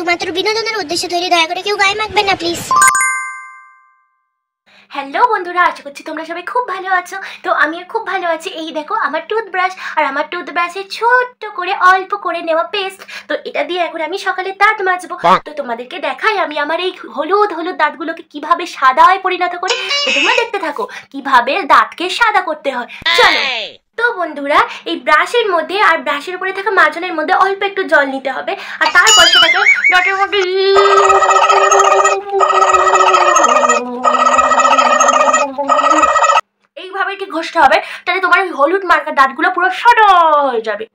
শুধুমাত্র বিনোদনের উদ্দেশ্যে তৈরি, দয়া করে কেউ গায়ে মাখবেন না প্লিজ। হ্যালো বন্ধুরা, আশা করছি তোমরা সবাই খুব ভালো আছো। তো আমিও খুব ভালো আছি। এই দেখো আমার টুথব্রাশ, আর আমার টুথব্রাশে ছোট্ট করে অল্প করে নেওয়া পেস্ট। তো এটা দিয়ে এখন আমি সকালে দাঁত মাজবো। তো তোমাদেরকে দেখাই আমি আমার এই হলুদ হলুদ দাঁতগুলোকে কিভাবে সাদায় পরিণত করি। তো তোমরা দেখতে থাকো কিভাবে দাঁতকে সাদা করতে হয়। চলো। তো বন্ধুরা, এই ব্রাশের মধ্যে আর ব্রাশের উপরে থাকা মাজনের মধ্যে অল্প একটু জল নিতে হবে, আর তারপর সেটাকে দাঁতের মধ্যে এইভাবে ঠিক ঘষতে হবে, তাহলে তোমার হলুদ মার্কা দাঁতগুলো পুরো সাদা হয়ে যাবে।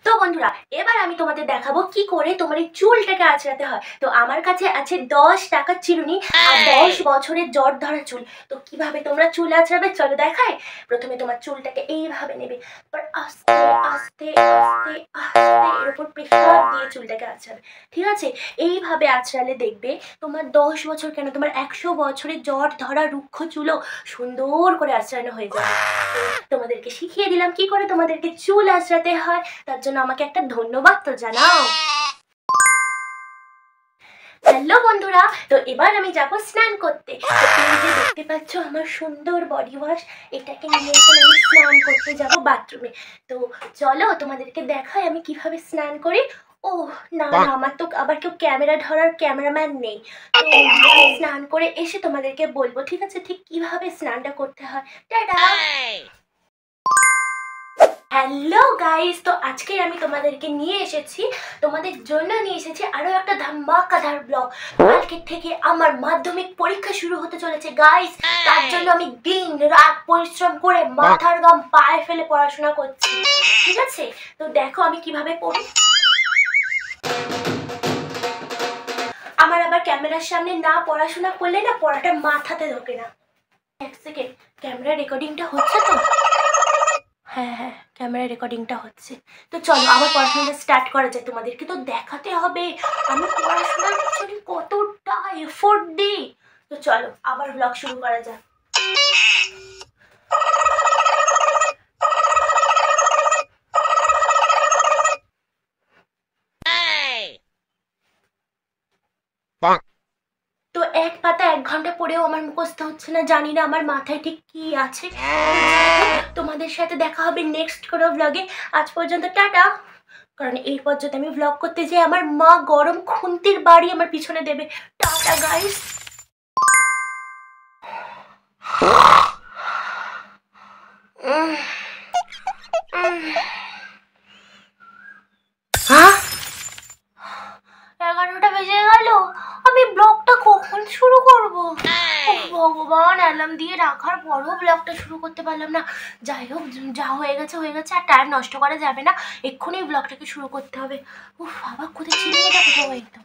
তো বন্ধুরা, এবার আমি তোমাদের দেখাবো কি করে তোমার এই চুলটাকে আঁচড়াতে হয়। তো আমার কাছে আছে 10 টাকার চিরুনি আর 10 বছরের জট ধরা চুল। তো কিভাবে তোমরা চুল আঁচড়াবে চলো দেখাই। প্রথমে তোমার চুলটাকে এইভাবে নেবে, তারপর আস্তে আস্তে আস্তে আস্তে এর উপর প্রেসার দিয়ে চুলটাকে আঁচড়াবে। ঠিক আছে, এইভাবে আঁচড়ালে দেখবে তোমার 10 বছর কেন, তোমার 100 বছরের জট ধরা রুক্ষ চুলও সুন্দর করে আঁচড়ানো হয়ে যাবে। তোমাদেরকে শিখিয়ে দিলাম কি করে তোমাদেরকে চুল আঁচড়াতে হয়, তার জন্য আমাকে একটা ধন্যবাদ তো জানাও। হ্যালো বন্ধুরা, তো এবার আমি যাবো স্নান করতে। এই যে দেখতে পাচ্ছ আমার সুন্দর বডি ওয়াশ, এটাকে নিয়ে এখন আমি স্নান করতে যাব বাথরুমে। তো চলো তোমাদেরকে দেখাই আমি কিভাবে স্নান করি। ও না না, আমার তো আবার কেউ ক্যামেরা ধরার ক্যামেরাম্যান নেই। তো স্নান করে এসে তোমাদেরকে বলবো, ঠিক আছে, ঠিক কিভাবে স্নানটা করতে হয়। টাটা। হ্যালো গাইস, তো আজকে আমি তোমাদেরকে নিয়ে এসেছি, তোমাদের জন্য নিয়ে এসেছি আরো একটা ধামাকাদার ব্লগ। কালকে থেকে আমার মাধ্যমিক পরীক্ষা শুরু হতে চলেছে গাইস। তার জন্য আমি দিন রাত পরিশ্রম করে মাথার ঘাম পায়ে ফেলে পড়াশোনা করছি। ঠিক আছে, তো দেখো আমি কিভাবে পড়ি। আমার আবার ক্যামেরার সামনে না পড়াশোনা করলে না পড়াটা মাথাতে ঢোকে না। এক সেকেন্ড, ক্যামেরা রেকর্ডিংটা হচ্ছে তো? হ্যাঁ হ্যাঁ, ক্যামেরা রেকর্ডিংটা হচ্ছে। তো চলো আবার পড়াশোনাটা স্টার্ট করা যায়। তোমাদেরকে তো দেখাতে হবে আমি পড়াশোনার পিছনে কতটা এফোর্ট দিই। তো চলো আবার ব্লগ শুরু করা যাক। তো এক পাতা 1 ঘন্টা পড়েও আমার মুখস্থ হচ্ছে না, জানি না আমার মাথায় ঠিক কি আছে। তোমাদের সাথে দেখা হবে নেক্সট কোনো ব্লগে। আজ পর্যন্ত টাটা। কারণ এই পর্যন্ত আমি ব্লগ করতে যাই আমার মা গরম খুন্তির বাড়ি আমার পিছনে দেবে। Tata guys. হ্যাঁ, 11টা বেজে গেল। আমি ব্লগটা কখন শুরু করব? ভগবান, অ্যালার্ম দিয়ে রাখার পরও ব্লগটা শুরু করতে পারলাম না। যাই হোক, যা হয়ে গেছে হয়ে গেছে, আর টাইম নষ্ট করা যাবে না। এক্ষুনি ব্লগটাকে শুরু করতে হবে। উফ বাবা, কোথায় চিরুনিটা কোথাও একদম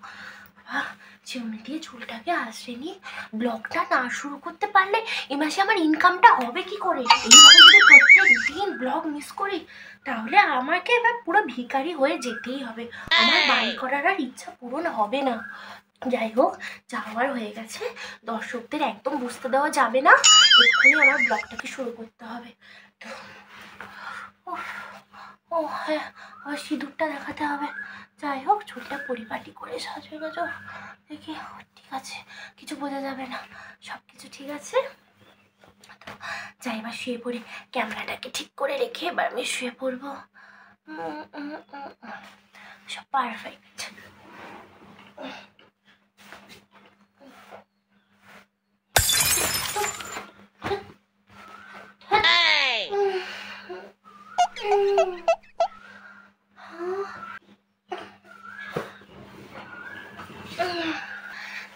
চিরুনি দিয়ে চুলটাকে আঁচড়ে নিয়ে ব্লগটা না শুরু করতে পারলে এ মাসে আমার ইনকামটা হবে কি করে? এইভাবে যদি প্রত্যেক দিন ব্লগ মিস করি তাহলে আমাকে এবার পুরো ভিখারি হয়ে যেতেই হবে। আমার বাড়ি করার আর ইচ্ছা পূরণ হবে না। যাই হোক, যাওয়ার হয়ে গেছে, দর্শকদের একদম বুঝতে দেওয়া যাবে না। এক্ষুনি আমার ব্লগটাকে শুরু করতে হবে। তো ও হ্যাঁ, আবার সিঁদুরটা দেখাতে হবে। যাই হোক, চুলটা পরিপাটি করে সাজিয়ে গেছো দেখি। ঠিক আছে, কিছু বোঝা যাবে না, সব কিছু ঠিক আছে। তো যাই এবার শুয়ে পড়ি। ক্যামেরাটাকে ঠিক করে রেখে এবার আমি শুয়ে পড়বো। সব পারফেক্ট।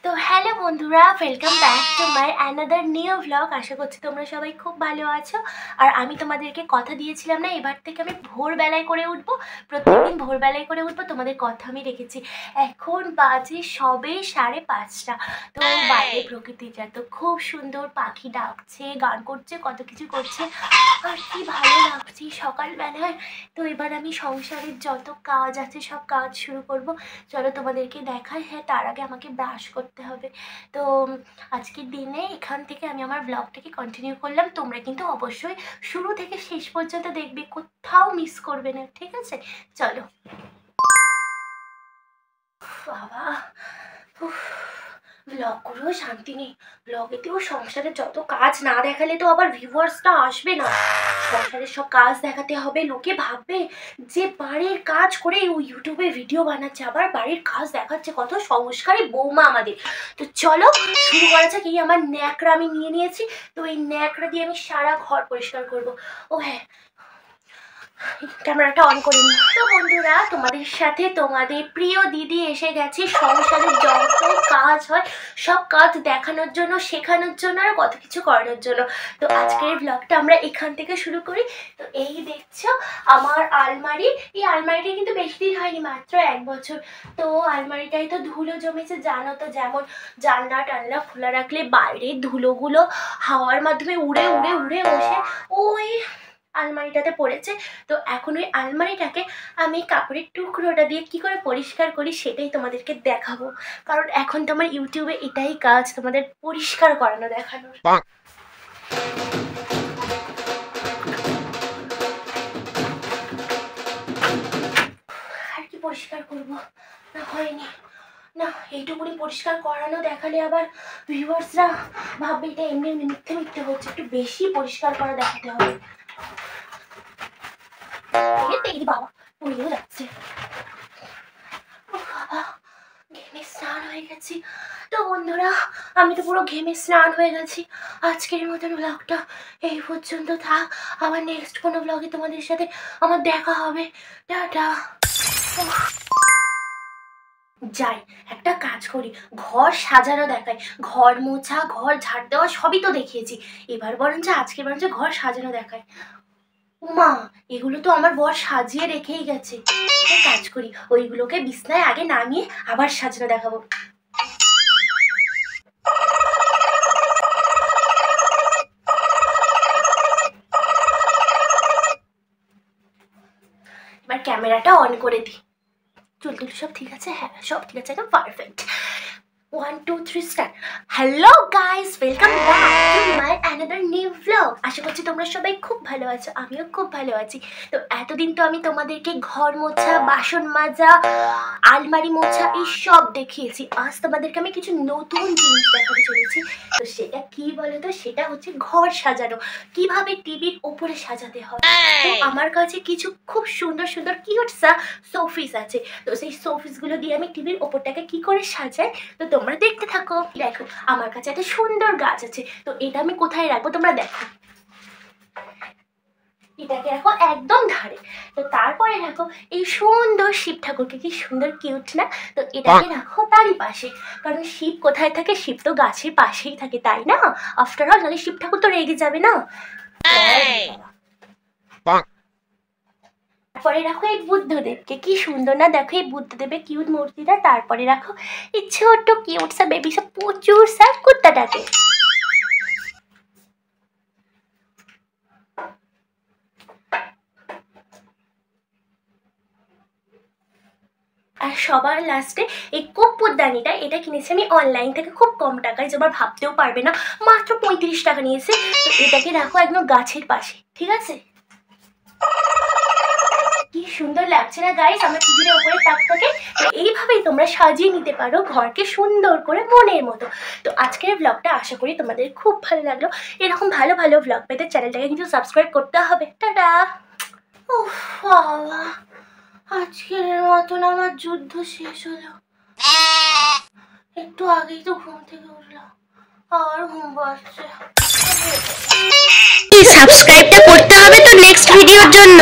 তো হ্যালো বন্ধুরা, welcome back to my another new vlog. আশা করছি তোমরা সবাই খুব ভালো আছো। আর আমি তোমাদেরকে কথা দিয়েছিলাম না, এবার থেকে আমি ভোরবেলায় করে উঠবো, প্রত্যেকদিন ভোরবেলায় করে উঠবো। তোমাদের কথা আমি রেখেছি। এখন বাজে সবে 5:30। তো বাইরে প্রকৃতিটা তো খুব সুন্দর, পাখি ডাকছে, গান করছে, কত কিছু করছে, আর কি ভালো লাগছে সকালবেলায়। তো এবার আমি সংসারের যত কাজ আছে সব কাজ শুরু করব। চলো তোমাদেরকে দেখাই। হ্যাঁ, তার আগে আমাকে ব্রাশ করতে হবে। তো আজকের দিনে এখান থেকে আমি আমার ব্লগটাকে কন্টিনিউ করলাম। তোমরা কিন্তু অবশ্যই শুরু থেকে শেষ পর্যন্ত দেখবে, কোথাও মিস করবে না, ঠিক আছে? চলো। বাবা, ব্লগ করেও শান্তি নেই। ব্লগেতেও সংসারের যত কাজ না দেখালে তো আবার ভিউয়ার্সটা আসবে না। সংসারের সব কাজ দেখাতে হবে, লোকে ভাববে যে বাড়ির কাজ করে ইউটিউবে ভিডিও বানাচ্ছে, আবার বাড়ির কাজ দেখাচ্ছে। কত সংস্কারী বৌমা আমাদের। তো চলো শুরু করা যাক। এই আমার ন্যাকড়া আমি নিয়ে নিয়েছি, তো এই ন্যাকড়া দিয়ে আমি সারা ঘর পরিষ্কার করব। ও হ্যাঁ, ক্যামেরাটা অন করে নি। তো বন্ধুরা, তোমাদের সাথে তোমাদের প্রিয় দিদি এসে গেছে সংসারের যত কাজ হয় সব কাজ দেখানোর জন্য, শেখানোর জন্য আর কত কিছু করানোর জন্য। তো আজকের ব্লগটা আমরা এখান থেকে শুরু করি। তো এই দেখছো আমার আলমারি। এই আলমারিটা কিন্তু বেশি দিন হয়নি, মাত্র 1 বছর। তো আলমারিটায় তো ধুলো জমেছে, জানো তো, যেমন জানলা টানলা খোলা রাখলে বাইরের ধুলোগুলো হাওয়ার মাধ্যমে উড়ে উড়ে উড়ে বসে ওই আলমারিটাতে পড়েছে। তো এখন ওই আলমারিটাকে আমি কাপড়ের টুকরোটা দিয়ে কি করে পরিষ্কার করি সেটাই তোমাদেরকে দেখাবো, কারণ এখন তো আমার ইউটিউবে এটাই কাজ, তোমাদের পরিষ্কার করানো, দেখানোর। আর কি পরিষ্কার করবো, না হয়নি না, এইটুকুনি পরিষ্কার করানো দেখালে আবার ভিউয়ার্সরা ভাববে এটা এমনি মিথ্যে মিথ্যে হচ্ছে, একটু বেশি পরিষ্কার করা দেখাতে হবে। বাবা পড়েও যাচ্ছে। ঘেমে স্নান হয়ে গেছি। তো বন্ধুরা, আমি তো পুরো ঘেমে স্নান হয়ে গেছি। আজকের মতন ব্লগটা এই পর্যন্ত থাক। আবার নেক্সট কোনো ব্লগে তোমাদের সাথে আমার দেখা হবে। টাটা। যাই একটা কাজ করি, ঘর সাজানো দেখাই, ঘর মোছা, ঘর ঝাড় দেওয়া সবই তো দেখিয়েছি, এবার বরঞ্চ আজকে বরঞ্চ ঘর সাজানো দেখায়। মা, এগুলো তো আমার বর সাজিয়ে রেখেই গেছে। কাজ করি, ওইগুলোকে বিছনায় আগে নামিয়ে আবার সাজানো দেখাবো। এবার ক্যামেরাটা অন করে দিই। চুল টুল সব ঠিক আছে? হ্যাঁ, সব ঠিক আছে, একদম perfect. 1 2 3 start. Hello guys, welcome back to my another new blog. আশা করছি তোমরা সবাই খুব ভালো আছো, আমিও খুব ভালো আছি। তো এতদিন তো আমি তোমাদেরকে ঘর মোছা, বাসন মাজা, আলমারি মোছা এই সব দেখিয়েছি। আজ তোমাদেরকে আমি কিছু নতুন জিনিস দেখাতে চলেছি। তো সেটা কি বলো তো? সেটা হচ্ছে ঘর সাজানো, কিভাবে টিভির ওপরে সাজাতে হয়। তো আমার কাছে কিছু খুব সুন্দর সুন্দর কিউটসা শোপিস আছে। তো সেই শোপিসগুলো দিয়ে আমি টিভির ওপরটাকে কি করে সাজাই, তো তোমরা দেখতে থাকো। দেখো, আমার কাছে একটা সুন্দর গাছ আছে। তো এটা আমি কোথায় রাখবো তোমরা দেখো। এটাকে রাখো একদম ধারে। তো তারপরে রাখো এই সুন্দর শিব ঠাকুরকে, কি সুন্দর কিউট না? তো এটাকে রাখো তারই পাশে, কারণ শিব কোথায় থাকে? শিব তো গাছের পাশেই থাকে, তাই না? আফটার অল, নাহলে শিব ঠাকুর তো রেগে যাবে না। তারপরে রাখো এই বুদ্ধদেবকে, কি সুন্দর না? দেখো এই বুদ্ধদেবের কিউট মূর্তিটা। তারপরে রাখো এই ছোট্ট কিউট সা বেবি সা প্রচুর সা কুত্তাটাকে। আর সবার লাস্টে এই কপ্পুরদানিটা, এটা কিনেছি আমি অনলাইন থেকে খুব কম টাকায়, যে আবার ভাবতেও পারবে না, মাত্র 35 টাকা নিয়েছে। তো এটাকে রাখো একদম গাছের পাশে, ঠিক আছে? কি সুন্দর লাগছে না গাইস আমার টিভির ওপরে তাকটাকে? তো এইভাবেই তোমরা সাজিয়ে নিতে পারো ঘরকে সুন্দর করে মনের মতো। তো আজকের ব্লগটা আশা করি তোমাদের খুব ভালো লাগলো। এরকম ভালো ভালো ব্লগ পেতে চ্যানেলটাকে কিন্তু সাবস্ক্রাইব করতে হবে। টাটা। উফ বাবা, আজকের মতন আমার যুদ্ধ শেষ হলো। একটু আগেই তো ঘুম থেকে উঠলাম, আর ঘুম পাচ্ছে। সাবস্ক্রাইবটা করতে হবে তো নেক্সট ভিডিওর জন্য।